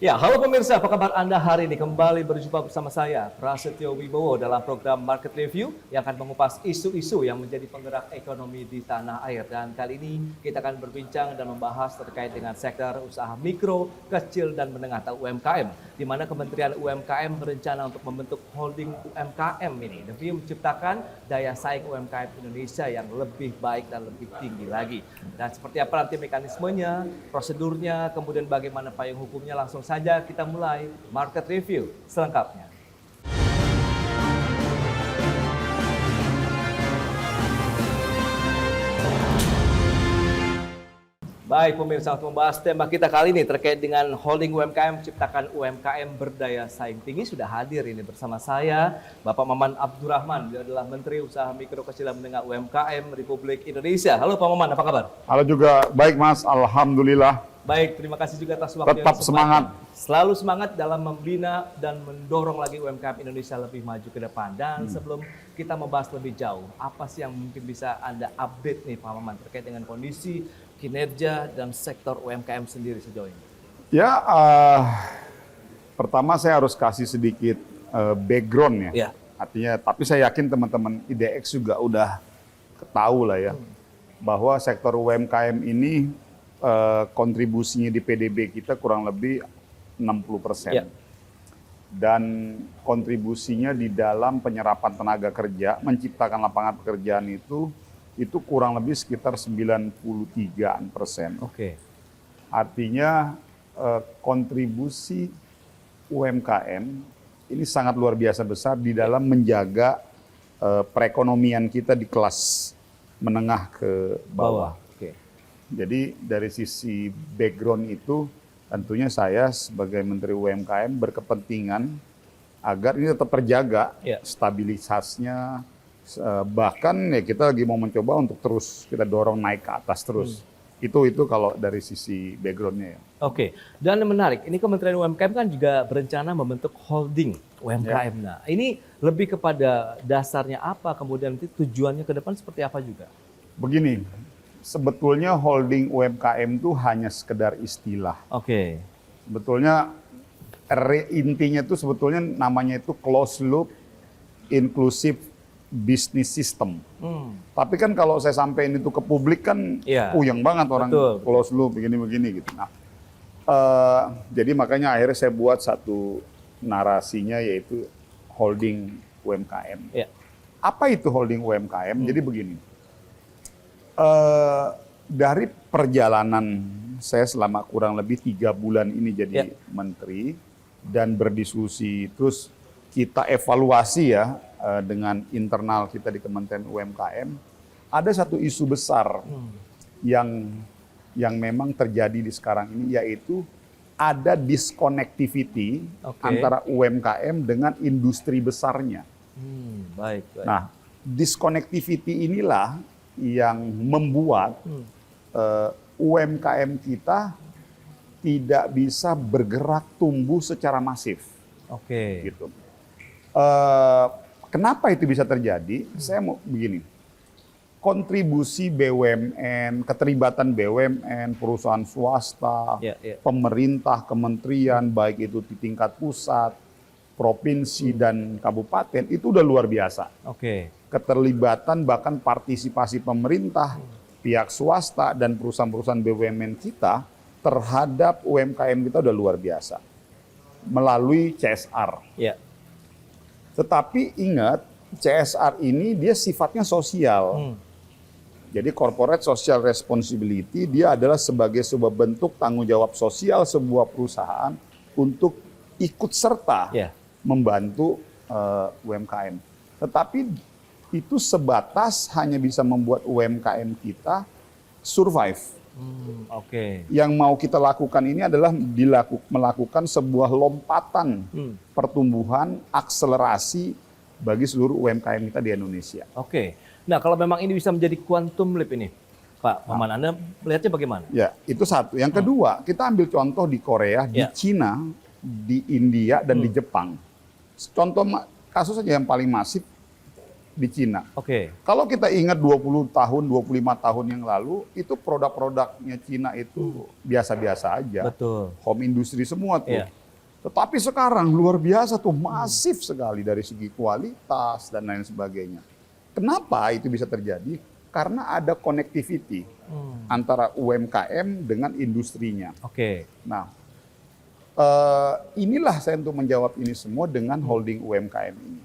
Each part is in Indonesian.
Ya, halo pemirsa, apa kabar Anda hari ini? Kembali berjumpa bersama saya, Prasetyo Wibowo, dalam program Market Review yang akan mengupas isu-isu yang menjadi penggerak ekonomi di tanah air. Dan kali ini kita akan berbincang dan membahas terkait dengan sektor usaha mikro, kecil, dan menengah atau UMKM, di mana Kementerian UMKM berencana untuk membentuk holding UMKM ini demi menciptakan daya saing UMKM Indonesia yang lebih baik dan lebih tinggi lagi. Dan seperti apa nanti mekanismenya, prosedurnya, kemudian bagaimana payung hukumnya, langsung saja kita mulai market review selengkapnya. Baik pemirsa, untuk membahas tema kita kali ini terkait dengan holding UMKM, ciptakan UMKM berdaya saing tinggi, sudah hadir ini bersama saya Bapak Maman Abdurrahman. Beliau adalah Menteri Usaha Mikro Kecil dan Menengah UMKM Republik Indonesia. Halo Pak Maman, apa kabar? Halo juga, baik Mas, Alhamdulillah. Baik, terima kasih juga atas waktu Tetap semangat. Selalu semangat dalam membina dan mendorong lagi UMKM Indonesia lebih maju ke depan. Dan sebelum kita membahas lebih jauh, apa sih yang mungkin bisa Anda update nih Pak Maman terkait dengan kondisi, kinerja, dan sektor UMKM sendiri sejauh ini? Ya, pertama saya harus kasih sedikit background ya. Ya. Artinya, tapi saya yakin teman-teman IDX juga udah ketahui lah ya, bahwa sektor UMKM ini kontribusinya di PDB kita kurang lebih 60%. Ya. Dan kontribusinya di dalam penyerapan tenaga kerja, menciptakan lapangan pekerjaan itu kurang lebih sekitar 93%. Oke. Artinya kontribusi UMKM ini sangat luar biasa besar di dalam menjaga perekonomian kita di kelas menengah ke bawah. Oke. Jadi dari sisi background itu tentunya saya sebagai Menteri UMKM berkepentingan agar ini tetap terjaga stabilitasnya. Bahkan ya kita lagi mau mencoba untuk terus kita dorong naik ke atas terus. Itu kalau dari sisi backgroundnya ya. Oke, dan yang menarik, ini Kementerian UMKM kan juga berencana membentuk holding UMKM. Nah, ini lebih kepada dasarnya apa, kemudian nanti tujuannya ke depan seperti apa juga? Begini, sebetulnya holding UMKM itu hanya sekedar istilah. Oke. Sebetulnya intinya itu sebetulnya namanya itu closed loop inclusive business system. Tapi kan kalau saya sampaikan itu ke publik kan puyeng banget orang. Betul. Closed loop begini-begini gitu. Nah, jadi makanya akhirnya saya buat satu narasinya yaitu holding UMKM. Ya. Apa itu holding UMKM? Jadi begini, dari perjalanan saya selama kurang lebih 3 bulan ini jadi menteri dan berdiskusi, terus kita evaluasi ya dengan internal kita di Kementerian UMKM, ada satu isu besar yang memang terjadi di sekarang ini, yaitu ada disconnectivity antara UMKM dengan industri besarnya. Baik. Nah, disconnectivity inilah yang membuat UMKM kita tidak bisa bergerak tumbuh secara masif. Oke. Gitu. Kenapa itu bisa terjadi? Saya mau begini, kontribusi BUMN, keterlibatan BUMN, perusahaan swasta, pemerintah, kementerian, baik itu di tingkat pusat, provinsi, dan kabupaten, itu udah luar biasa. Oke. Keterlibatan bahkan partisipasi pemerintah, pihak swasta, dan perusahaan-perusahaan BUMN kita terhadap UMKM kita udah luar biasa. Melalui CSR. Ya. Tetapi ingat, CSR ini dia sifatnya sosial. Jadi corporate social responsibility dia adalah sebagai sebuah bentuk tanggung jawab sosial sebuah perusahaan untuk ikut serta membantu UMKM. Tetapi itu sebatas hanya bisa membuat UMKM kita survive. Yang mau kita lakukan ini adalah melakukan sebuah lompatan pertumbuhan, akselerasi bagi seluruh UMKM kita di Indonesia. Oke. Nah, kalau memang ini bisa menjadi quantum leap ini, Pak Maman, Anda melihatnya bagaimana? Ya, itu satu. Yang kedua, kita ambil contoh di Korea, di Cina, di India, dan di Jepang. Contoh kasus saja yang paling masif, di Cina. Oke. Kalau kita ingat 20 tahun, 25 tahun yang lalu, itu produk-produknya Cina itu biasa-biasa aja. Betul. Home industry semua tuh. Iya. Tetapi sekarang luar biasa tuh, masif sekali dari segi kualitas dan lain sebagainya. Kenapa itu bisa terjadi? Karena ada connectivity antara UMKM dengan industrinya. Oke. Nah, inilah saya untuk menjawab ini semua dengan holding UMKM ini.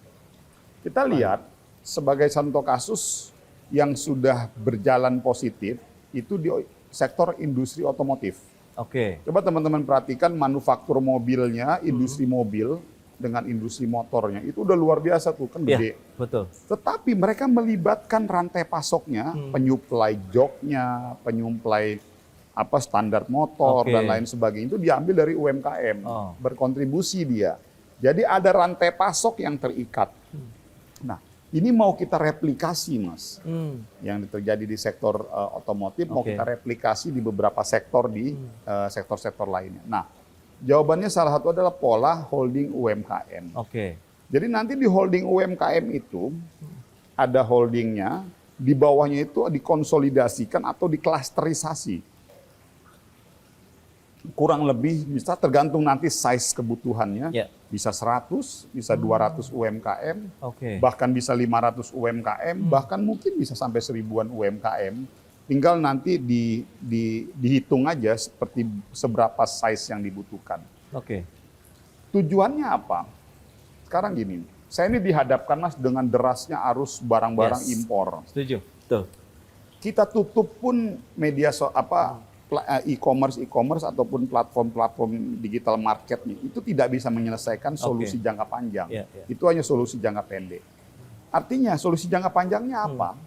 Kita lihat sebagai contoh kasus yang sudah berjalan positif itu di sektor industri otomotif. Oke. Coba teman-teman perhatikan manufaktur mobilnya, industri mobil dengan industri motornya itu udah luar biasa tuh, kan gede. Iya, betul. Tetapi mereka melibatkan rantai pasoknya, penyuplai joknya, penyuplai standar motor Oke. dan lain sebagainya itu diambil dari UMKM, Oh. berkontribusi dia. Jadi ada rantai pasok yang terikat. Nah, ini mau kita replikasi, Mas. Yang terjadi di sektor otomotif mau Oke. kita replikasi di beberapa sektor di sektor-sektor lainnya. Nah, jawabannya salah satu adalah pola holding UMKM. Oke. Jadi nanti di holding UMKM itu ada holdingnya, di bawahnya itu dikonsolidasikan atau diklasterisasi. Kurang lebih bisa tergantung nanti size kebutuhannya, Ya. bisa 100, bisa 200 UMKM, Oke. bahkan bisa 500 UMKM, bahkan mungkin bisa sampai 1000-an UMKM. Tinggal nanti dihitung aja seperti seberapa size yang dibutuhkan. Oke. Tujuannya apa? Sekarang gini, saya ini dihadapkan, Mas, dengan derasnya arus barang-barang Yes. impor. Setuju. Betul. Kita tutup pun media e-commerce ataupun platform digital marketnya itu tidak bisa menyelesaikan solusi jangka panjang. Iya, iya. Itu hanya solusi jangka pendek. Artinya solusi jangka panjangnya apa?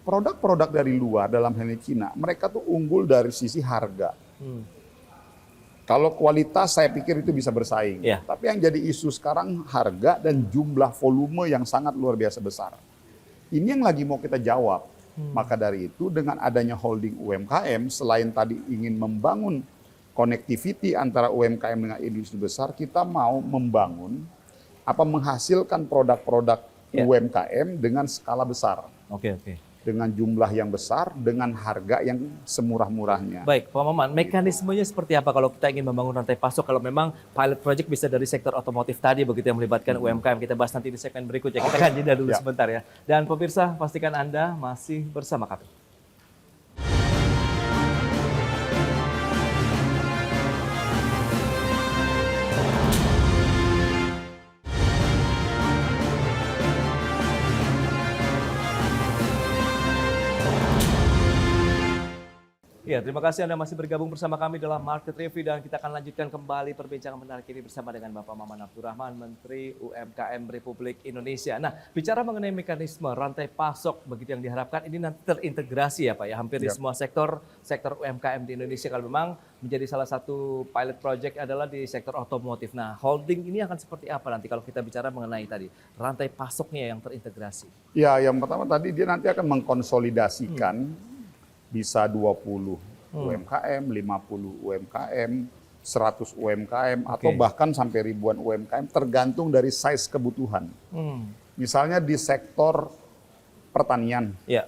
Produk-produk dari luar dalam hal ini Cina, mereka tuh unggul dari sisi harga. Kalau kualitas saya pikir itu bisa bersaing. Iya. Tapi yang jadi isu sekarang harga dan jumlah volume yang sangat luar biasa besar. Ini yang lagi mau kita jawab. Maka dari itu dengan adanya holding UMKM, selain tadi ingin membangun connectivity antara UMKM dengan industri besar, kita mau membangun menghasilkan produk-produk Ya. UMKM dengan skala besar. Oke, oke. Dengan jumlah yang besar, dengan harga yang semurah-murahnya. Baik, Pak Maman, mekanismenya seperti apa kalau kita ingin membangun rantai pasok, kalau memang pilot project bisa dari sektor otomotif tadi, begitu yang melibatkan UMKM, kita bahas nanti di segmen berikutnya. Kita akan jeda dulu Ya. sebentar ya. Dan pemirsa, pastikan Anda masih bersama kami. Ya, terima kasih Anda masih bergabung bersama kami dalam Market Review dan kita akan lanjutkan kembali perbincangan menarik ini bersama dengan Bapak Maman Abdurrahman, Menteri UMKM Republik Indonesia. Nah, bicara mengenai mekanisme rantai pasok begitu yang diharapkan ini nanti terintegrasi ya Pak ya, hampir di semua sektor UMKM di Indonesia kalau memang menjadi salah satu pilot project adalah di sektor otomotif. Nah, holding ini akan seperti apa nanti kalau kita bicara mengenai tadi rantai pasoknya yang terintegrasi? Ya, yang pertama tadi dia nanti akan mengkonsolidasikan bisa 20 UMKM, 50 UMKM, 100 UMKM, atau bahkan sampai ribuan UMKM tergantung dari size kebutuhan. Misalnya di sektor pertanian, Ya.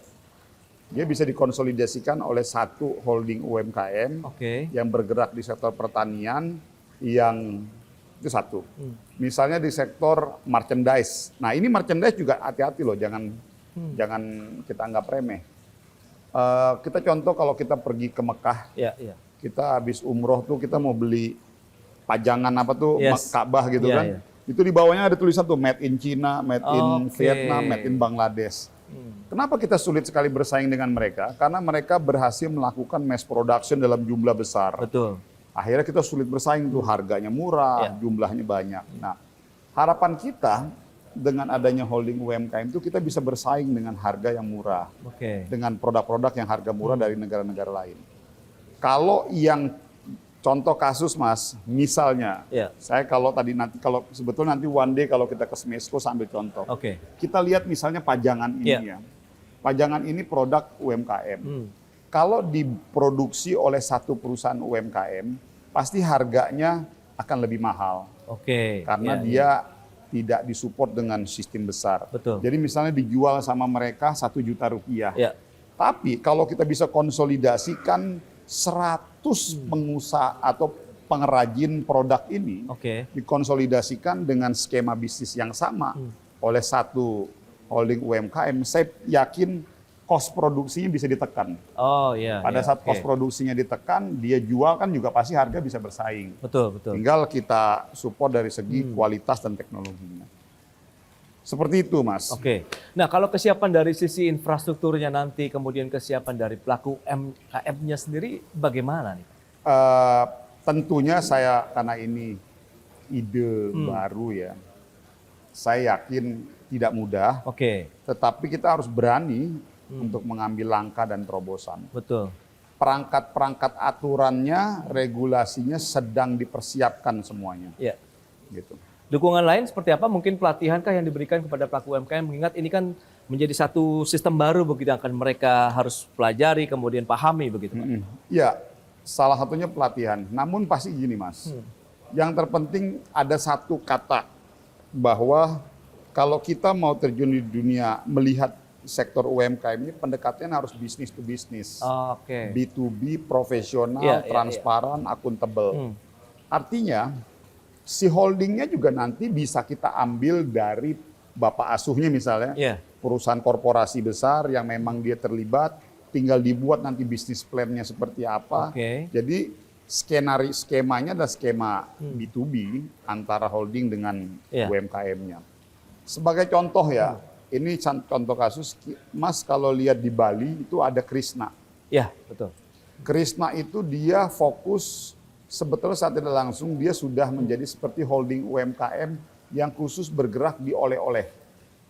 dia bisa dikonsolidasikan oleh satu holding UMKM Oke. yang bergerak di sektor pertanian yang itu satu. Misalnya di sektor merchandise. Nah ini merchandise juga hati-hati loh, jangan kita anggap remeh. Kita contoh kalau kita pergi ke Mekah, Ya, ya. kita habis umroh tuh kita mau beli pajangan Yes. Ka'bah gitu Iya, kan. iya. Itu di bawahnya ada tulisan tuh made in China, made in Oke. Vietnam, made in Bangladesh. Kenapa kita sulit sekali bersaing dengan mereka? Karena mereka berhasil melakukan mass production dalam jumlah besar. Betul. Akhirnya kita sulit bersaing tuh, harganya murah, Ya. jumlahnya banyak. Nah, harapan kita dengan adanya holding UMKM itu kita bisa bersaing dengan harga yang murah, Oke. dengan produk-produk yang harga murah dari negara-negara lain. Kalau yang contoh kasus Mas, misalnya, Ya. saya kalau sebetulnya nanti one day kalau kita ke Smesco sambil contoh, Oke. kita lihat misalnya pajangan ini ya, pajangan ini produk UMKM. Kalau diproduksi oleh satu perusahaan UMKM, pasti harganya akan lebih mahal Oke. karena Ya, dia tidak disupport dengan sistem besar. Betul. Jadi misalnya dijual sama mereka 1 juta rupiah. Ya. Tapi kalau kita bisa konsolidasikan 100 pengusaha atau pengrajin produk ini, Oke. dikonsolidasikan dengan skema bisnis yang sama oleh satu holding UMKM, saya yakin cost produksinya bisa ditekan. Oh iya. Pada iya, saat oke. cost produksinya ditekan, dia jual kan juga pasti harga bisa bersaing. Betul. Tinggal kita support dari segi kualitas dan teknologinya. Seperti itu, Mas. Oke. Nah, kalau kesiapan dari sisi infrastrukturnya nanti, kemudian kesiapan dari pelaku UMKM-nya sendiri bagaimana nih? Tentunya saya, karena ini ide baru ya, saya yakin tidak mudah, Oke. tetapi kita harus berani untuk mengambil langkah dan terobosan. Betul. Perangkat-perangkat aturannya, regulasinya sedang dipersiapkan semuanya. Ya. Gitu. Dukungan lain seperti apa? Mungkin pelatihankah yang diberikan kepada pelaku UMKM? Mengingat ini kan menjadi satu sistem baru begitu yang akan mereka harus pelajari, kemudian pahami begitu, Pak. Ya, salah satunya pelatihan. Namun pasti gini, Mas. Yang terpenting ada satu kata bahwa kalau kita mau terjun di dunia melihat sektor UMKM ini, pendekatannya harus bisnis to bisnis. Oke. B2B, profesional, Iya, iya, transparan, akuntabel. Artinya, si holdingnya juga nanti bisa kita ambil dari bapak asuhnya misalnya, Iya. perusahaan korporasi besar yang memang dia terlibat, tinggal dibuat nanti bisnis plan-nya seperti apa. Oke. Jadi skemanya adalah skema B2B antara holding dengan Iya. UMKM-nya. Sebagai contoh ya, ini contoh kasus, Mas kalau lihat di Bali itu ada Krisna. Ya, betul. Krisna itu dia fokus, sebetulnya saat tidak langsung dia sudah menjadi seperti holding UMKM yang khusus bergerak di oleh-oleh.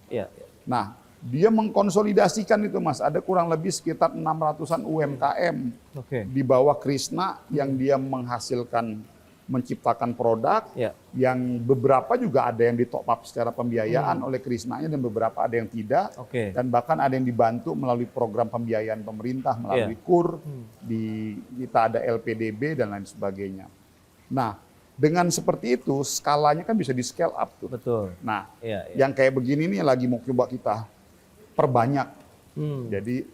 Iya. Nah, dia mengkonsolidasikan itu, Mas. Ada kurang lebih sekitar 600-an UMKM Oke. di bawah Krisna yang dia menghasilkan, menciptakan produk, Ya. yang beberapa juga ada yang di top up secara pembiayaan oleh Krisnanya dan beberapa ada yang tidak. Oke. Dan bahkan ada yang dibantu melalui program pembiayaan pemerintah, melalui KUR, kita ada LPDB dan lain sebagainya. Nah, dengan seperti itu skalanya kan bisa di scale up tuh. Betul. Nah, Iya. yang kayak begini nih lagi mau coba kita perbanyak. Jadi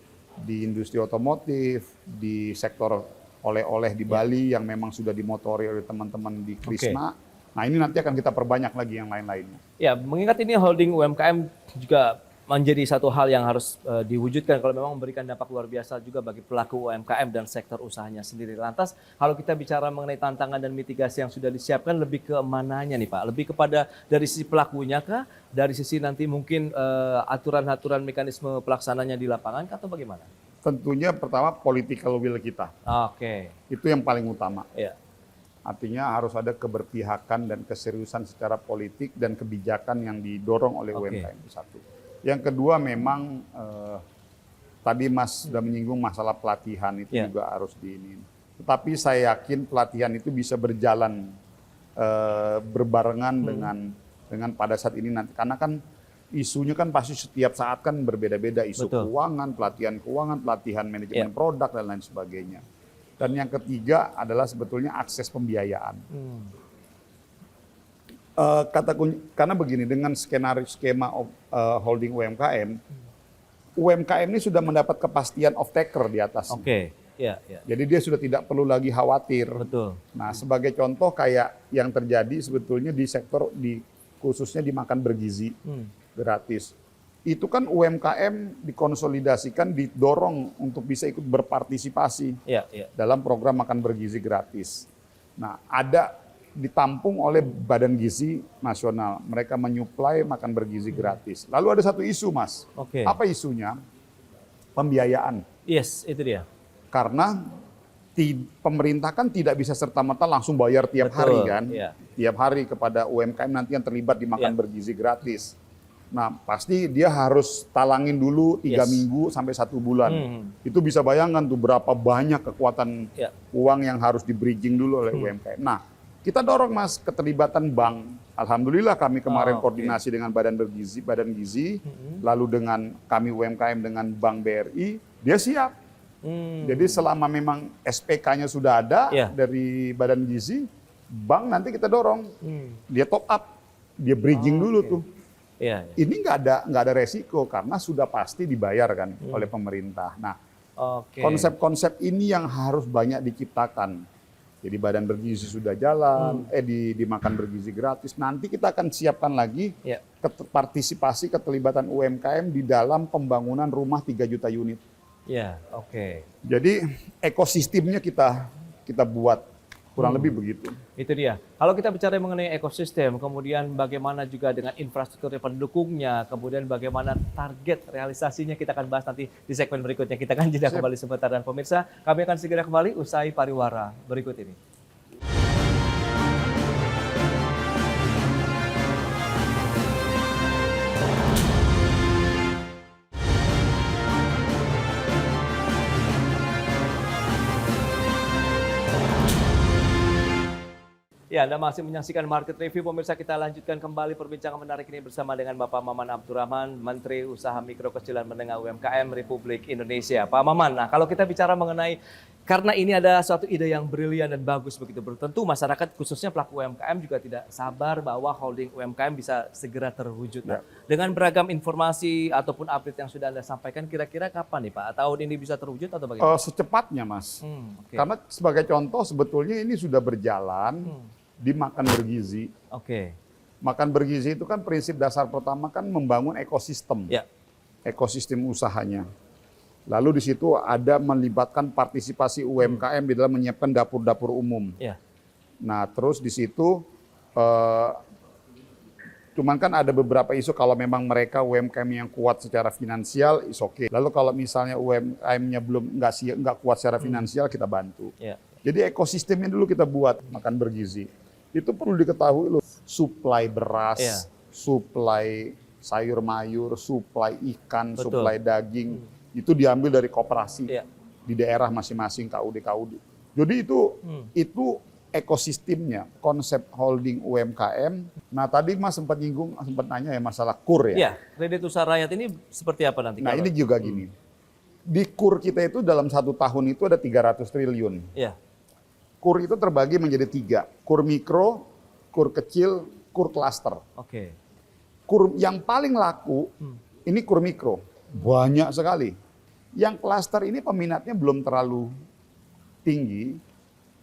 di industri otomotif, di sektor oleh-oleh di Bali yang memang sudah dimotori oleh teman-teman di Krisna. Nah, ini nanti akan kita perbanyak lagi yang lain-lainnya. Ya, mengingat ini holding UMKM juga menjadi satu hal yang harus diwujudkan kalau memang memberikan dampak luar biasa juga bagi pelaku UMKM dan sektor usahanya sendiri. Lantas, kalau kita bicara mengenai tantangan dan mitigasi yang sudah disiapkan, lebih ke mananya nih Pak? Lebih kepada dari sisi pelakunya kah? Dari sisi nanti mungkin aturan-aturan mekanisme pelaksananya di lapangan kah, atau bagaimana? Tentunya pertama political will kita. Oke. Itu yang paling utama. Ya. Artinya harus ada keberpihakan dan keseriusan secara politik dan kebijakan yang didorong oleh UMKM itu satu. Yang kedua memang tadi Mas sudah menyinggung masalah pelatihan itu juga harus diinin. Tetapi saya yakin pelatihan itu bisa berjalan berbarengan dengan pada saat ini nanti, karena kan isunya kan pasti setiap saat kan berbeda-beda, isu keuangan, pelatihan manajemen produk dan lain sebagainya. Dan yang ketiga adalah sebetulnya akses pembiayaan. Karena begini, dengan skenario skema holding UMKM, UMKM ini sudah mendapat kepastian off-taker di atasnya. Oke. Ya. Jadi dia sudah tidak perlu lagi khawatir. Betul. Nah, sebagai contoh kayak yang terjadi sebetulnya di sektor khususnya di makan bergizi gratis. Itu kan UMKM dikonsolidasikan, didorong untuk bisa ikut berpartisipasi dalam program makan bergizi gratis. Nah, ada ditampung oleh Badan Gizi Nasional. Mereka menyuplai makan bergizi gratis. Lalu ada satu isu, Mas. Apa isunya? Pembiayaan. Yes, itu dia. Karena pemerintah kan tidak bisa serta-merta langsung bayar tiap hari kan. Tiap hari kepada UMKM nanti yang terlibat di makan bergizi gratis. Nah, pasti dia harus talangin dulu 3 minggu sampai 1 bulan. Itu bisa bayangkan tuh berapa banyak kekuatan uang yang harus di-bridging dulu oleh UMKM. Nah, kita dorong Mas keterlibatan bank. Alhamdulillah kami kemarin koordinasi dengan Badan Gizi, lalu dengan kami UMKM dengan Bank BRI, dia siap. Jadi selama memang SPK-nya sudah ada dari Badan Gizi, bank nanti kita dorong, dia top up. dia bridging dulu Oke. tuh. Iya. Ini nggak ada resiko karena sudah pasti dibayar kan oleh pemerintah. Nah, Oke. konsep-konsep ini yang harus banyak diciptakan. Jadi badan bergizi sudah jalan, dimakan bergizi gratis. Nanti kita akan siapkan lagi Ya. partisipasi keterlibatan UMKM di dalam pembangunan rumah 3 juta unit. Ya, oke. Jadi ekosistemnya kita buat kurang lebih begitu. Itu dia. Kalau kita bicara mengenai ekosistem, kemudian bagaimana juga dengan infrastruktur pendukungnya, kemudian bagaimana target realisasinya, kita akan bahas nanti di segmen berikutnya. Kita akan jeda kembali sebentar, dan pemirsa, kami akan segera kembali usai pariwara berikut ini. Ya, Anda masih menyaksikan Market Review. Pemirsa, kita lanjutkan kembali perbincangan menarik ini bersama dengan Bapak Maman Abdurrahman, Menteri Usaha Mikro Kecil dan Menengah UMKM Republik Indonesia. Pak Maman, nah kalau kita bicara mengenai, karena ini ada suatu ide yang brilian dan bagus begitu, tentu masyarakat khususnya pelaku UMKM juga tidak sabar bahwa holding UMKM bisa segera terwujud. Nah, dengan beragam informasi ataupun update yang sudah Anda sampaikan, kira-kira kapan nih Pak? Tahun ini bisa terwujud atau bagaimana? Secepatnya, Mas. Oke. Karena sebagai contoh sebetulnya ini sudah berjalan di Makan Bergizi. Oke. Makan Bergizi itu kan prinsip dasar pertama kan membangun ekosistem. Ya. Ekosistem usahanya. Lalu di situ ada melibatkan partisipasi UMKM di dalam menyiapkan dapur-dapur umum. Ya. Nah, terus di situ cuman kan ada beberapa isu kalau memang mereka UMKM yang kuat secara finansial, is okay. Lalu kalau misalnya UMKM-nya belum nggak kuat secara finansial, kita bantu. Ya. Jadi ekosistemnya dulu kita buat Makan Bergizi. Itu perlu diketahui loh, suplai beras, Iya. suplai sayur mayur, suplai ikan, Betul. suplai daging, itu diambil dari koperasi Iya. di daerah masing-masing KUD. Jadi itu ekosistemnya, konsep holding UMKM. Nah tadi Mas sempat nanya ya masalah KUR ya. Ya, kredit usaha rakyat ini seperti apa nanti? Nah ini juga gini, di KUR kita itu dalam 1 tahun itu ada 300 triliun. Ya. KUR itu terbagi menjadi 3, KUR mikro, KUR kecil, KUR klaster. Oke. KUR yang paling laku, ini KUR mikro, banyak sekali. Yang klaster ini peminatnya belum terlalu tinggi.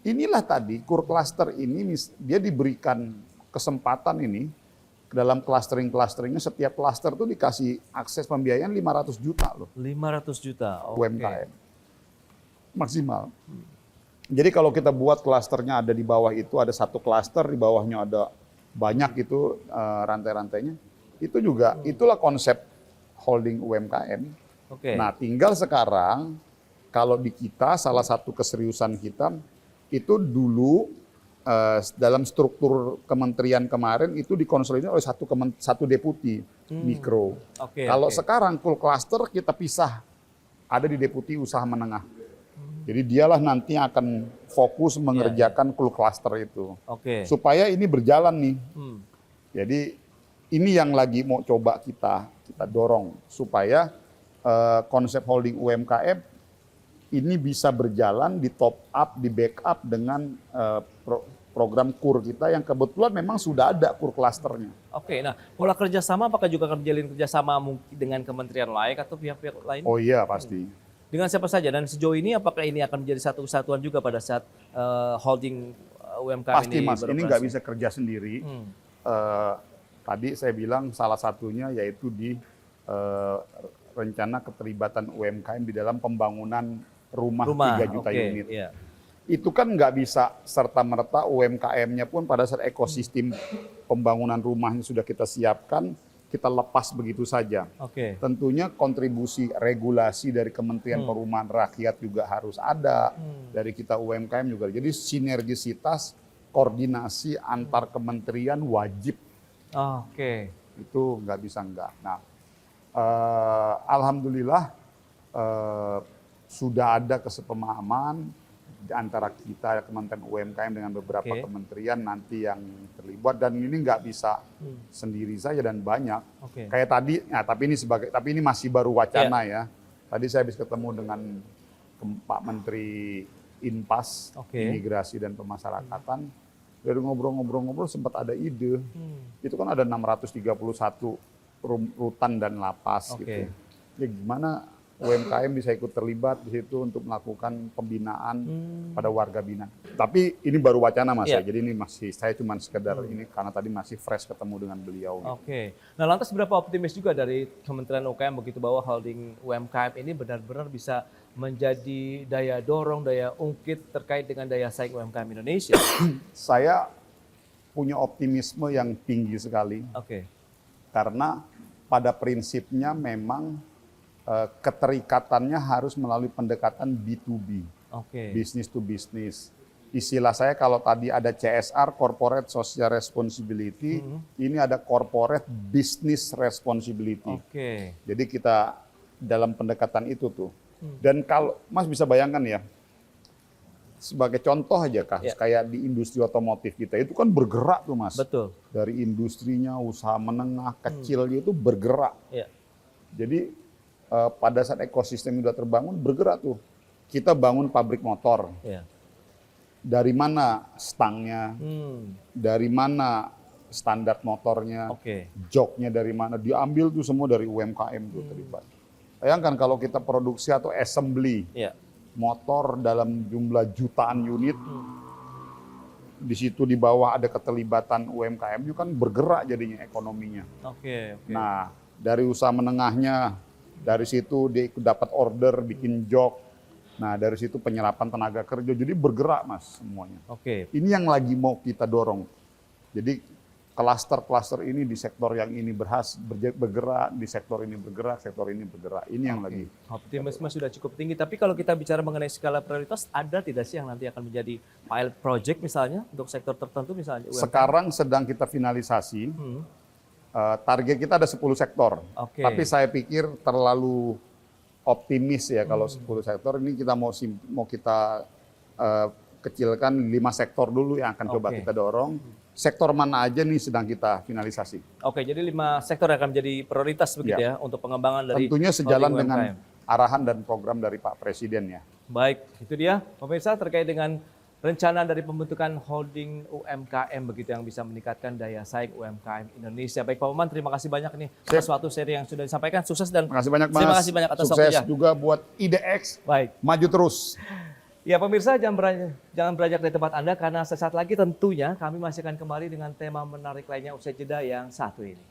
Inilah tadi, KUR klaster ini dia diberikan kesempatan ini, dalam clustering-clusteringnya setiap klaster tuh dikasih akses pembiayaan 500 juta loh. 500 juta. Oke. UMKM. Maksimal. Jadi kalau kita buat klasternya ada di bawah itu, ada 1 klaster, di bawahnya ada banyak itu rantai-rantainya. Itu juga, itulah konsep holding UMKM. Oke. Nah tinggal sekarang, kalau di kita salah satu keseriusan kita, itu dulu dalam struktur kementerian kemarin itu dikonsolidasi oleh satu deputi mikro. Oke, Kalau oke. sekarang full cluster kita pisah, ada di deputi usaha menengah. Jadi dialah nanti yang akan fokus mengerjakan full cluster itu. Oke. Supaya ini berjalan nih. Hmm. Jadi ini yang lagi mau coba kita dorong supaya konsep holding UMKM ini bisa berjalan, di top up, di backup dengan program KUR kita yang kebetulan memang sudah ada KUR klasternya. Oke, nah pola kerjasama apakah juga akan menjalin kerjasama mungkin dengan kementerian lain atau pihak-pihak lain? Oh iya pasti. Dengan siapa saja? Dan sejauh ini apakah ini akan menjadi satu kesatuan juga pada saat holding UMKM Pasti ini Mas, ini beroperasi? nggak bisa kerja sendiri. Tadi saya bilang salah satunya yaitu di rencana keterlibatan UMKM di dalam pembangunan rumah 3 juta oke, unit. iya. Itu kan nggak bisa serta-merta UMKM-nya pun pada saat ekosistem pembangunan rumahnya sudah kita siapkan, kita lepas begitu saja. Oke. Tentunya kontribusi regulasi dari Kementerian Perumahan Rakyat juga harus ada, dari kita UMKM juga. Jadi sinergisitas, koordinasi antar kementerian wajib, Oke. itu nggak bisa enggak. Nah, alhamdulillah sudah ada kesepemahaman di antara kita Kementerian UMKM dengan beberapa Oke. kementerian nanti yang terlibat, dan ini nggak bisa sendiri saja dan banyak. Oke. Kayak tadi, nah, tapi ini masih baru wacana ya. Tadi saya habis ketemu dengan Pak Menteri Inpas, Oke. Imigrasi dan Pemasyarakatan. Dari ngobrol-ngobrol sempat ada ide. Itu kan ada 631 rutan dan lapas Oke. gitu. Ya gimana UMKM bisa ikut terlibat di situ untuk melakukan pembinaan pada warga binaan. Tapi ini baru wacana Mas Iya. ya. Jadi ini masih saya cuma sekedar ini karena tadi masih fresh ketemu dengan beliau. Gitu. Oke. Nah, lantas berapa optimis juga dari Kementerian UKM begitu bahwa holding UMKM ini benar-benar bisa menjadi daya dorong, daya ungkit terkait dengan daya saing UMKM Indonesia? Saya punya optimisme yang tinggi sekali Oke. karena pada prinsipnya memang keterikatannya harus melalui pendekatan B2B, Oke. business to business. Istilah saya kalau tadi ada CSR, Corporate Social Responsibility, ini ada Corporate Business Responsibility. Oke. Jadi kita dalam pendekatan itu tuh. Dan kalau Mas bisa bayangkan ya, sebagai contoh aja kasus kayak di industri otomotif kita itu kan bergerak tuh Mas. Betul. Dari industrinya, usaha menengah, kecil itu bergerak. Ya. Jadi pada saat ekosistem sudah terbangun, bergerak tuh. Kita bangun pabrik motor. Ya. Dari mana stangnya, dari mana standar motornya, Oke. joknya dari mana, diambil tuh semua dari UMKM tuh terlibat. Bayangkan kalau kita produksi atau assembly Ya. motor dalam jumlah jutaan unit, di situ di bawah ada keterlibatan UMKM, itu kan bergerak jadinya ekonominya. Oke. Oke. Nah, dari usaha menengahnya, dari situ dia dapat order bikin jok. Nah, dari situ penyerapan tenaga kerja. Jadi bergerak Mas semuanya. Oke. Ini yang lagi mau kita dorong. Jadi klaster-klaster ini di sektor yang ini bergerak, di sektor ini bergerak, sektor ini bergerak. Ini yang lagi. Optimisme sudah cukup tinggi, tapi kalau kita bicara mengenai skala prioritas, ada tidak sih yang nanti akan menjadi pilot project misalnya untuk sektor tertentu misalnya? UMKM? Sekarang sedang kita finalisasi. Target kita ada 10 sektor. Oke. Tapi saya pikir terlalu optimis ya kalau 10 sektor. Ini kita mau kita kecilkan 5 sektor dulu yang akan coba Oke. kita dorong. Sektor mana aja nih sedang kita finalisasi. Oke, jadi 5 sektor yang akan menjadi prioritas begitu ya untuk pengembangan dari Tentunya sejalan holding dengan UMKM. arahan dan program dari Pak Presiden ya. Baik, itu dia pemirsa terkait dengan rencana dari pembentukan holding UMKM begitu yang bisa meningkatkan daya saing UMKM Indonesia. Baik Pak Maman, terima kasih banyak nih atas suatu seri yang sudah disampaikan. Sukses dan Terima kasih banyak Mas. terima kasih banyak atas Sukses waktunya. juga buat IDX. Baik. Maju terus. Ya pemirsa, jangan beranjak dari tempat Anda karena sesaat lagi tentunya kami masih akan kembali dengan tema menarik lainnya usai jeda yang satu ini.